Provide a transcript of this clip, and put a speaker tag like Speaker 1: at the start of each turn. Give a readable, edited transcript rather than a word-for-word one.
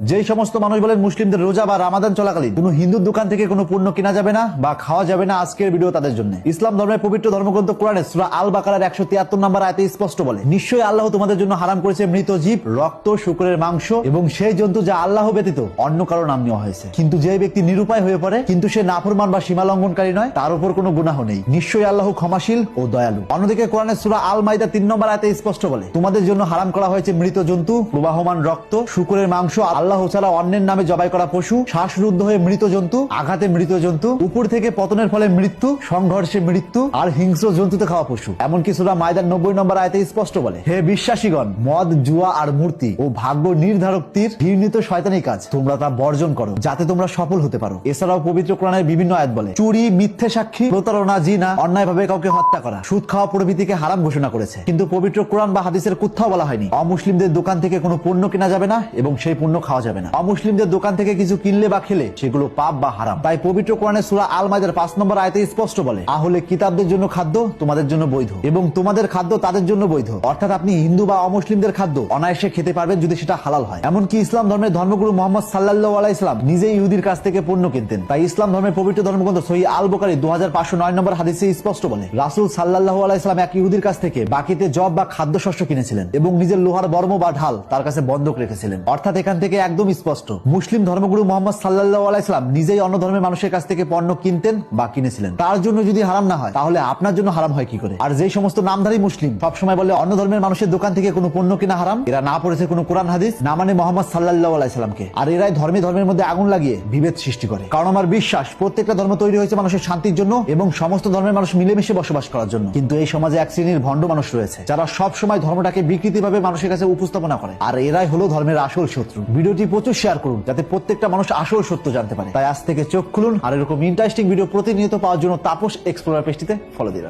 Speaker 1: যেই সমস্ত মানুষ বলেন মুসলিমদের রোজা বা রামাদান চলাকালীন কোনো হিন্দুর দোকান থেকে কোনো পণ্য কেনা যাবে না বা খাওয়া যাবে না, আজকের ভিডিও তাদের জন্য। ইসলাম ধর্মের পবিত্র ধর্মগ্রন্থ কোরআনে সূরা আল বাকারার 173 নম্বর আয়াতে স্পষ্ট বলে, নিশ্চয়ই আল্লাহ তোমাদের জন্য হারাম করেছে মৃত জীব, রক্ত, শুকরের মাংস এবং সেই জন্তু যা আল্লাহ ব্যতীত অন্য কারো নাম নেওয়া হয়েছে। কিন্তু যে ব্যক্তি নিরুপায় হয়ে পড়ে কিন্তু সে নাফরমান বা সীমা লঙ্ঘনকারী নয়, তার উপর কোনো গুনাহ নেই। নিশ্চয়ই আল্লাহ ক্ষমাশীল ও দয়ালু। অন্যদিকে কোরআনে সূরা আল মাইদা 3 নম্বর আয়াতে স্পষ্ট বলে, তোমাদের জন্য হারাম করা হয়েছে মৃত জন্তু, প্রবাহমান রক্ত, শুকরের মাংস, আল্লাহ ছাড়া অন্যের নামে জবাই করা পশু, শ্বাসরুদ্ধ হয়ে মৃত জন্তু, আঘাতে মৃত জন্তু, উপর থেকে পতনের ফলে মৃত্যু, সংঘর্ষে মৃত্যু আর হিংস্র জন্তুতে খাওয়া পশু। এমনকি সূরা মাইদার 90 নম্বর আয়াতে স্পষ্ট বলে, হে বিশ্বাসীগণ, মদ, জুয়া আর মূর্তি ও ভাগ্য নির্ধারক তীর, ঘৃণিত শয়তানি কাজ তোমরা তা বর্জন করো যাতে তোমরা সফল হতে পারো। এছাড়াও পবিত্র কোরআনের বিভিন্ন আয়াত বলে, চুরি, মিথ্যে সাক্ষী, প্রতারণা, জিনা, অন্যায়ভাবে কাউকে হত্যা করা, সুদ খাওয়া প্রভৃতিকে হারাম ঘোষণা করেছে। কিন্তু পবিত্র কোরআন বা হাদিসের কোথাও বলা হয়নি অমুসলিমদের দোকান থেকে কোনো পণ্য কেনা যাবে না এবং সেই পণ্য খাওয়া যাবে না। অমুসলিমদের দোকান থেকে কিছু কিনলে বা খেলে সেগুলো পাপ বা হারাম। তাই পবিত্র কোরআনের সূরা আল মাইদার 5 নম্বর আয়াতে স্পষ্ট বলে, আহলে কিতাবদের জন্য খাদ্য তোমাদের জন্য বৈধ এবং তোমাদের খাদ্য তাদের জন্য বৈধ। অর্থাৎ আপনি হিন্দু বা অমুসলিমদের খাদ্য অনায়াসে খেতে পারবেন যদি সেটা হালাল হয়। এমনকি ইসলাম ধর্মের ধর্মগুরু মুহাম্মদ সাল্লাল্লাহু আলাইহি সাল্লাম নিজেই ইহুদির কাছ থেকে পণ্য কিনতেন। তাই ইসলাম ধর্মের পবিত্র ধর্মগ্রন্থ সহিহ আল বুখারী 2509 নম্বর হাদিসে স্পষ্ট বলে, রাসূল সাল্লাল্লাহু আলাইহি সাল্লাম এক ইহুদির কাছ থেকে বাকিতে জব বা খাদ্যশস্য কিনেছিলেন এবং নিজের লোহার বর্ম বা ঢাল তার কাছে বন্ধক রেখেছিলেন। অর্থাৎ এখান থেকে একদম স্পষ্ট মুসলিম ধর্মগুরু মুহাম্মদ সাল্লাল্লাহু আলাইহি সাল্লাম নিজেই অন্য ধর্মের মানুষের কাছ থেকে পণ্য কিনতেন বা কিনেছিলেন। তার জন্য যদি হারাম না হয় তাহলে আপনার জন্য হারাম হয় কি করে? আর যেই সমস্ত নামধারী মুসলিম সবসময় বলে অন্য ধর্মের মানুষের দোকান থেকে কোনো পণ্য কিনা হারাম, এরা না পড়েছে কোনো কোরআন হাদিস, না মানে মুহাম্মদ সাল্লাল্লাহু আলাইহি সাল্লামকে। আর এরাই ধর্মের মধ্যে আগুন লাগিয়ে বিভেদ সৃষ্টি করে। কারণ আমার বিশ্বাস প্রত্যেকটা ধর্ম তৈরি হয়েছে মানুষের শান্তির জন্য এবং সমস্ত ধর্মের মানুষ মিলেমিশে বসবাস করার জন্য। কিন্তু এই সমাজে এক শ্রেণীর ভণ্ড মানুষ রয়েছে যারা সব সময় ধর্মটাকে বিকৃতিভাবে মানুষের কাছে উপস্থাপনা করে, আর এরাই হলো ধর্মের আসল শত্রু। ভিডিওটি প্রচুর শেয়ার করুন যাতে প্রত্যেকটা মানুষ আসল সত্য জানতে পারে। তাই আজ থেকে চোখ খুলুন আর এরকম ইন্টারেস্টিং ভিডিও প্রতিনিয়ত পাওয়ার জন্য তাপস এক্সপ্লোরার পেজটিতে ফলো দিন।